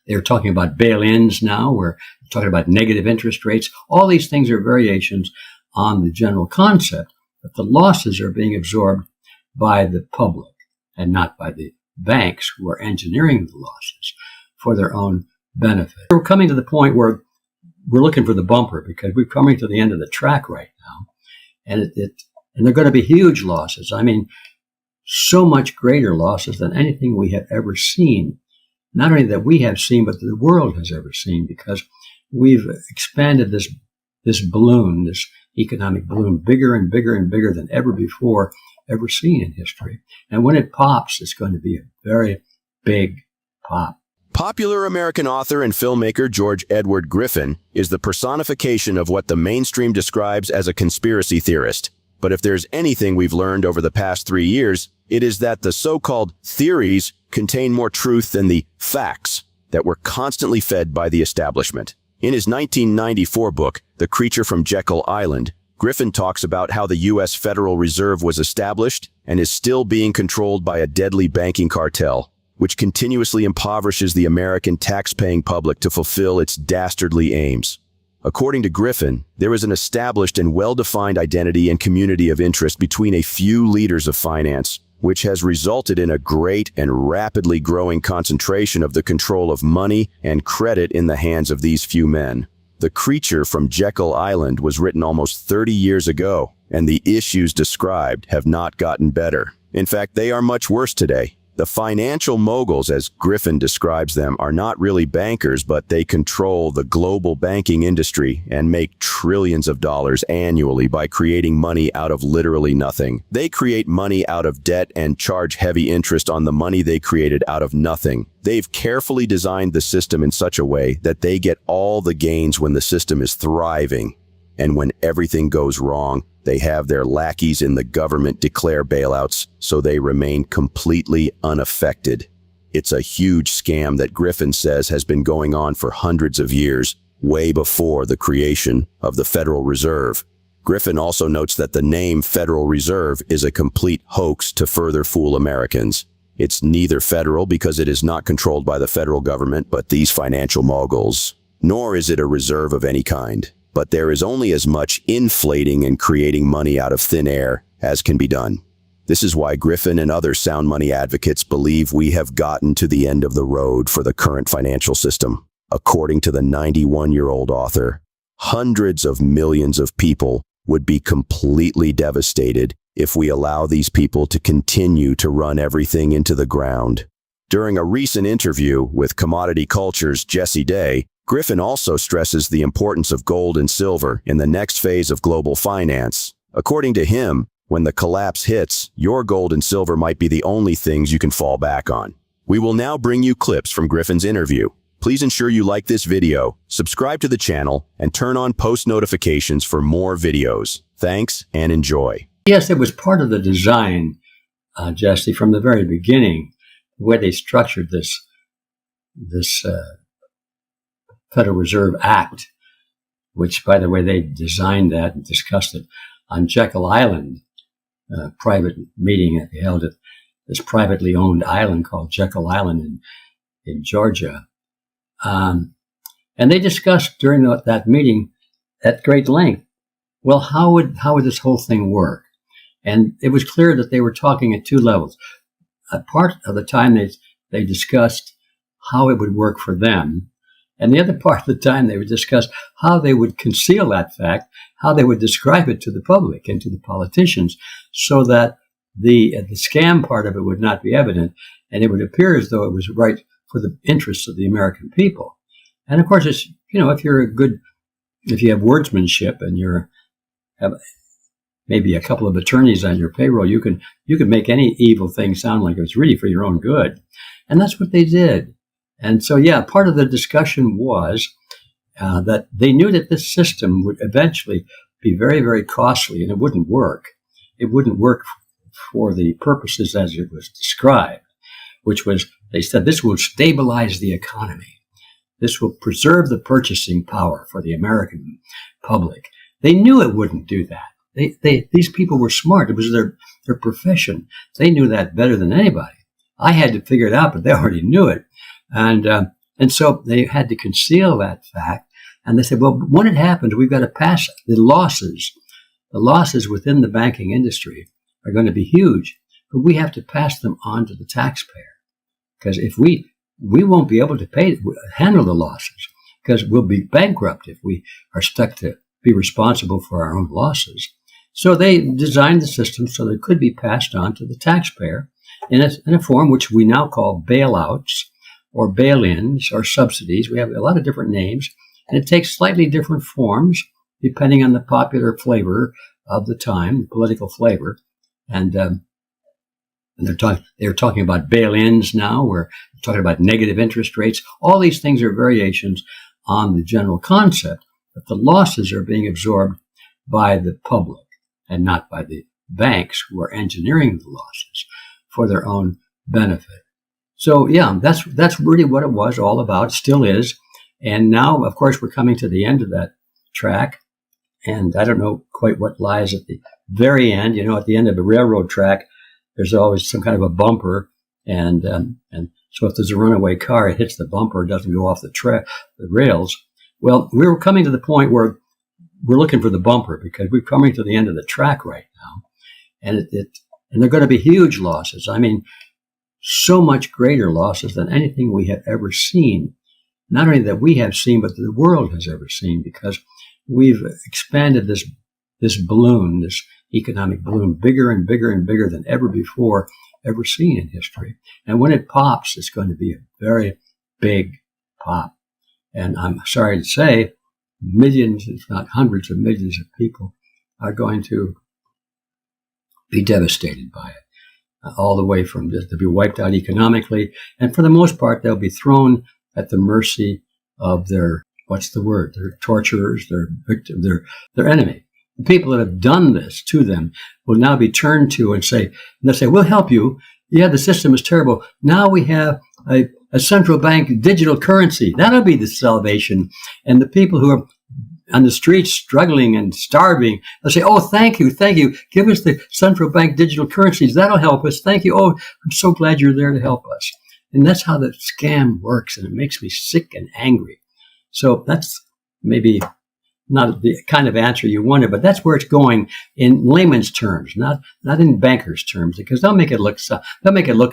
They're talking about bail-ins now. We're talking about negative interest rates. All these things are variations on the general concept that the losses are being absorbed by the public and not by the banks who are engineering the losses for their own benefit. We're coming to the point where we're looking for the bumper because we're coming to the end of the track right now. And and they're going to be huge losses. I mean, so much greater losses than anything we have ever seen. Not only that we have seen, but the world has ever seen, because we've expanded this balloon, this economic balloon, bigger and bigger and bigger than ever before, ever seen in history. And when it pops, it's going to be a very big pop. Popular American author and filmmaker George Edward Griffin is the personification of what the mainstream describes as a conspiracy theorist. But if there's anything we've learned over the past 3 years, it is that the so-called theories contain more truth than the facts that were constantly fed by the establishment. In his 1994 book, The Creature from Jekyll Island, Griffin talks about how the U.S. Federal Reserve was established and is still being controlled by a deadly banking cartel, which continuously impoverishes the American tax-paying public to fulfill its dastardly aims. According to Griffin, there is an established and well-defined identity and community of interest between a few leaders of finance, which has resulted in a great and rapidly growing concentration of the control of money and credit in the hands of these few men. The Creature from Jekyll Island was written almost 30 years ago, and the issues described have not gotten better. In fact, they are much worse today. The financial moguls, as Griffin describes them, are not really bankers, but they control the global banking industry and make trillions of dollars annually by creating money out of literally nothing. They create money out of debt and charge heavy interest on the money they created out of nothing. They've carefully designed the system in such a way that they get all the gains when the system is thriving. And when everything goes wrong, they have their lackeys in the government declare bailouts, so they remain completely unaffected. It's a huge scam that Griffin says has been going on for hundreds of years, way before the creation of the Federal Reserve. Griffin also notes that the name Federal Reserve is a complete hoax to further fool Americans. It's neither federal because it is not controlled by the federal government, but these financial moguls. Nor is it a reserve of any kind. But there is only as much inflating and creating money out of thin air as can be done. This is why Griffin and other sound money advocates believe we have gotten to the end of the road for the current financial system. According to the 91-year-old author, hundreds of millions of people would be completely devastated if we allow these people to continue to run everything into the ground. During a recent interview with Commodity Culture's Jesse Day, Griffin also stresses the importance of gold and silver in the next phase of global finance. According to him, when the collapse hits, your gold and silver might be the only things you can fall back on. We will now bring you clips from Griffin's interview. Please ensure you like this video, subscribe to the channel, and turn on post notifications for more videos. Thanks and enjoy. Yes, it was part of the design, Jesse, from the very beginning, the way they structured this Federal Reserve Act, which, by the way, they designed that and discussed it on Jekyll Island, a private meeting that they held at this privately owned island called Jekyll Island in Georgia. And they discussed during that meeting at great length, well, how would this whole thing work? And it was clear that they were talking at two levels. A part of the time they discussed how it would work for them. And the other part of the time, they would discuss how they would conceal that fact, how they would describe it to the public and to the politicians, so that the scam part of it would not be evident, and it would appear as though it was right for the interests of the American people. And of course, it's, if you have wordsmanship and have maybe a couple of attorneys on your payroll, you can make any evil thing sound like it was really for your own good. And that's what they did. And so, part of the discussion was that they knew that this system would eventually be very, very costly, and it wouldn't work. It wouldn't work for the purposes as it was described, which was, they said, this will stabilize the economy. This will preserve the purchasing power for the American public. They knew it wouldn't do that. These people were smart. It was their profession. They knew that better than anybody. I had to figure it out, but they already knew it. And And so they had to conceal that fact. And they said, well, when it happens, we've got to pass it. The losses within the banking industry are going to be huge, but we have to pass them on to the taxpayer. Because if we won't be able to handle the losses, because we'll be bankrupt if we are stuck to be responsible for our own losses. So they designed the system so that it could be passed on to the taxpayer in a form which we now call bailouts or bail-ins or subsidies. We have a lot of different names, and it takes slightly different forms depending on the popular flavor of the time, the political flavor. And they're talking about bail-ins now. We're talking about negative interest rates. All these things are variations on the general concept that the losses are being absorbed by the public and not by the banks who are engineering the losses for their own benefit. So yeah, that's really what it was all about, still is. And now, of course, we're coming to the end of that track. And I don't know quite what lies at the very end. You know, at the end of a railroad track, there's always some kind of a bumper. And so if there's a runaway car, it hits the bumper, it doesn't go off the rails. Well, we were coming to the point where we're looking for the bumper because we're coming to the end of the track right now. And and they're going to be huge losses. I mean, so much greater losses than anything we have ever seen. Not only that we have seen, but that the world has ever seen, because we've expanded this balloon, this economic balloon, bigger and bigger and bigger than ever before, ever seen in history. And when it pops, it's going to be a very big pop. And I'm sorry to say, millions, if not hundreds of millions of people are going to be devastated by it, all the way from to be wiped out economically. And for the most part, they'll be thrown at the mercy of their torturers, their victim, their enemy. The people that have done this to them will now be turned to and they'll say, we'll help you. Yeah, the system is terrible. Now we have a central bank digital currency. That'll be the salvation. And the people who are on the streets struggling and starving, they'll say, oh, thank you. Give us the central bank digital currencies. That'll help us. Thank you. Oh, I'm so glad you're there to help us. And that's how the scam works. And it makes me sick and angry. So that's maybe not the kind of answer you wanted, but that's where it's going in layman's terms, not in bankers' terms, because they'll make it look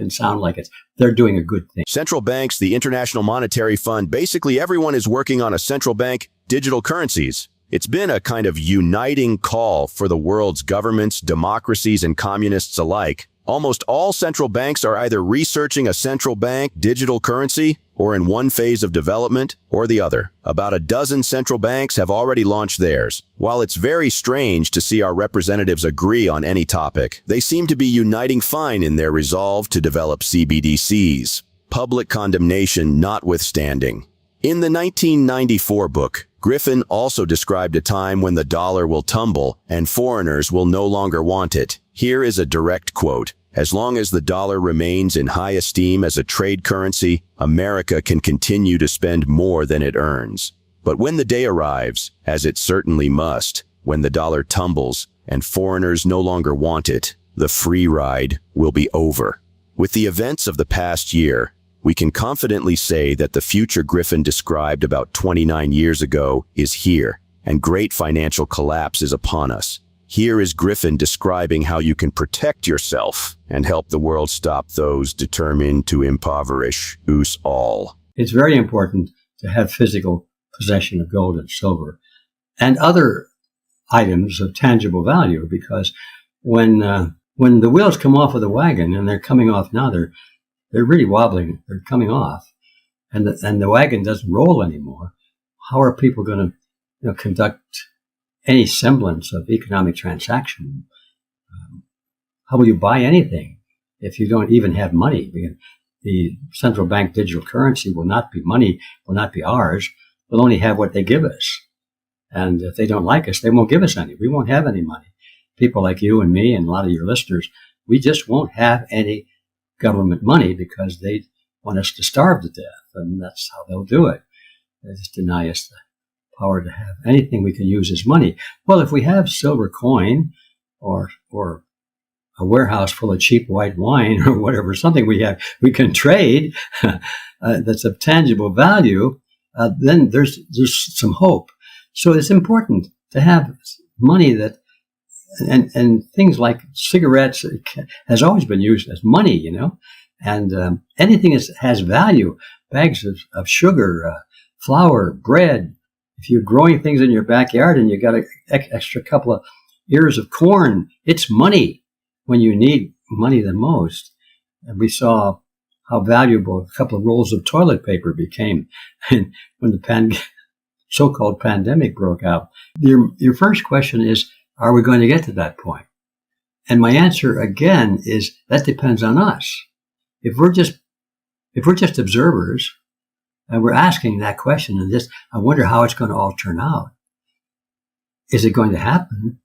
and sound like they're doing a good thing. Central banks, the International Monetary Fund, basically everyone is working on a central bank digital currencies. It's been a kind of uniting call for the world's governments, democracies, and communists alike. Almost all central banks are either researching a central bank digital currency or in one phase of development or the other. About a dozen central banks have already launched theirs. While it's very strange to see our representatives agree on any topic, they seem to be uniting fine in their resolve to develop CBDCs, public condemnation notwithstanding. In the 1994 book, Griffin also described a time when the dollar will tumble and foreigners will no longer want it. Here is a direct quote. As long as the dollar remains in high esteem as a trade currency, America can continue to spend more than it earns. But when the day arrives, as it certainly must, when the dollar tumbles and foreigners no longer want it, the free ride will be over. With the events of the past year, we can confidently say that the future Griffin described about 29 years ago is here, and great financial collapse is upon us. Here is Griffin describing how you can protect yourself and help the world stop those determined to impoverish us all. It's very important to have physical possession of gold and silver and other items of tangible value, because when the wheels come off of the wagon, and they're coming off now, they're really wobbling, they're coming off, and the wagon doesn't roll anymore, how are people going to conduct any semblance of economic transaction? How will you buy anything if you don't even have money? The central bank digital currency will not be money, will not be ours. We'll only have what they give us. And if they don't like us, they won't give us any. We won't have any money. People like you and me and a lot of your listeners, we just won't have any government money because they want us to starve to death. And that's how they'll do it. They just deny us the power to have anything we can use as money. Well, if we have silver coin or a warehouse full of cheap white wine or whatever, something we can trade that's of tangible value, then there's some hope. So it's important to have money that, and things like cigarettes has always been used as money, you know, and anything that has value, bags of sugar, flour, bread. If you're growing things in your backyard and you got an extra couple of ears of corn, it's money when you need money the most. And we saw how valuable a couple of rolls of toilet paper became when the so-called pandemic broke out. Your first question is, are we going to get to that point? And my answer again is that depends on us. If we're just observers and we're asking that question and I wonder how it's going to all turn out. Is it going to happen?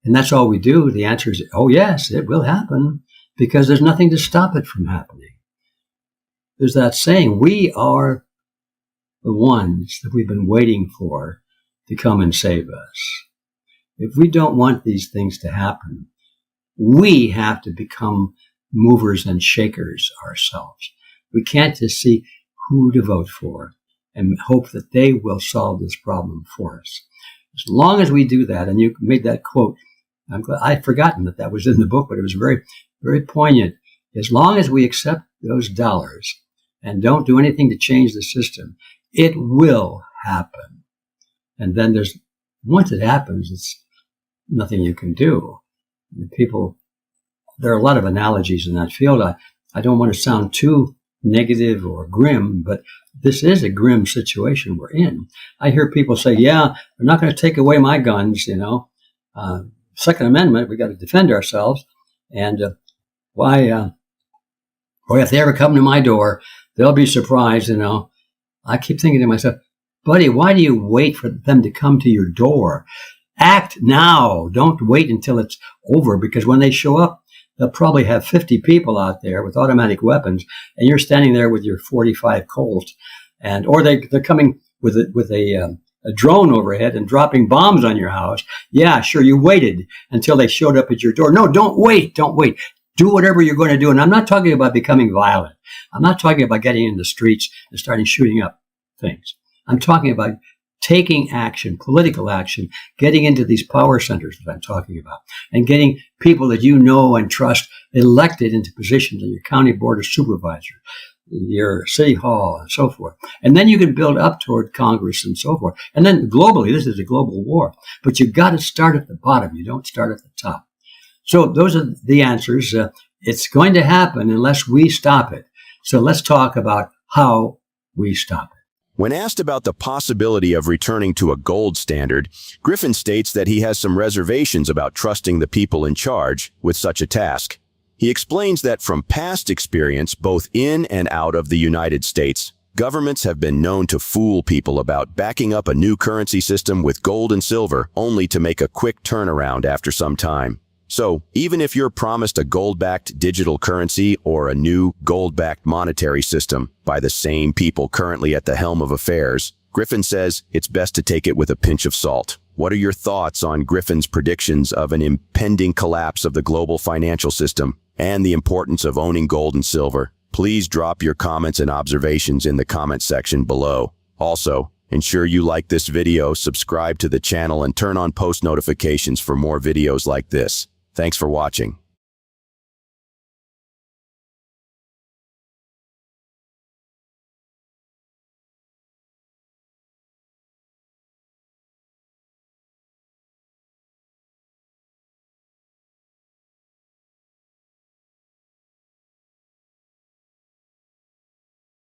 And that's all we do. The answer is, oh yes, it will happen, because there's nothing to stop it from happening. There's that saying, we are the ones that we've been waiting for to come and save us. If we don't want these things to happen, we have to become movers and shakers ourselves. We can't just see who to vote for and hope that they will solve this problem for us. As long as we do that, and you made that quote, I'm glad I'd forgotten that was in the book, but it was very, very poignant. As long as we accept those dollars and don't do anything to change the system, it will happen. And then once it happens, it's nothing you can do. There are a lot of analogies in that field. I don't want to sound too negative or grim, but this is a grim situation we're in. I hear people say, yeah, they're not going to take away my guns, you know. Second Amendment, we got to defend ourselves. And if they ever come to my door, they'll be surprised, you know. I keep thinking to myself, buddy, why do you wait for them to come to your door? Act now. Don't wait until it's over, because when they show up, they'll probably have 50 people out there with automatic weapons, and you're standing there with your 45 Colt, or they're coming with a drone overhead and dropping bombs on your house. Yeah, sure, you waited until they showed up at your door. No, don't wait. Do whatever you're going to do. And I'm not talking about becoming violent. I'm not talking about getting in the streets and starting shooting up things. I'm talking about taking action, political action, getting into these power centers that I'm talking about, and getting people that you know and trust elected into positions in your county board of supervisors, your city hall, and so forth. And then you can build up toward Congress and so forth. And then globally, this is a global war. But you've got to start at the bottom. You don't start at the top. So those are the answers. It's going to happen unless we stop it. So let's talk about how we stop it. When asked about the possibility of returning to a gold standard, Griffin states that he has some reservations about trusting the people in charge with such a task. He explains that from past experience, both in and out of the United States, governments have been known to fool people about backing up a new currency system with gold and silver, only to make a quick turnaround after some time. So, even if you're promised a gold-backed digital currency or a new gold-backed monetary system by the same people currently at the helm of affairs, Griffin says it's best to take it with a pinch of salt. What are your thoughts on Griffin's predictions of an impending collapse of the global financial system and the importance of owning gold and silver? Please drop your comments and observations in the comment section below. Also, ensure you like this video, subscribe to the channel, and turn on post notifications for more videos like this. Thanks for watching.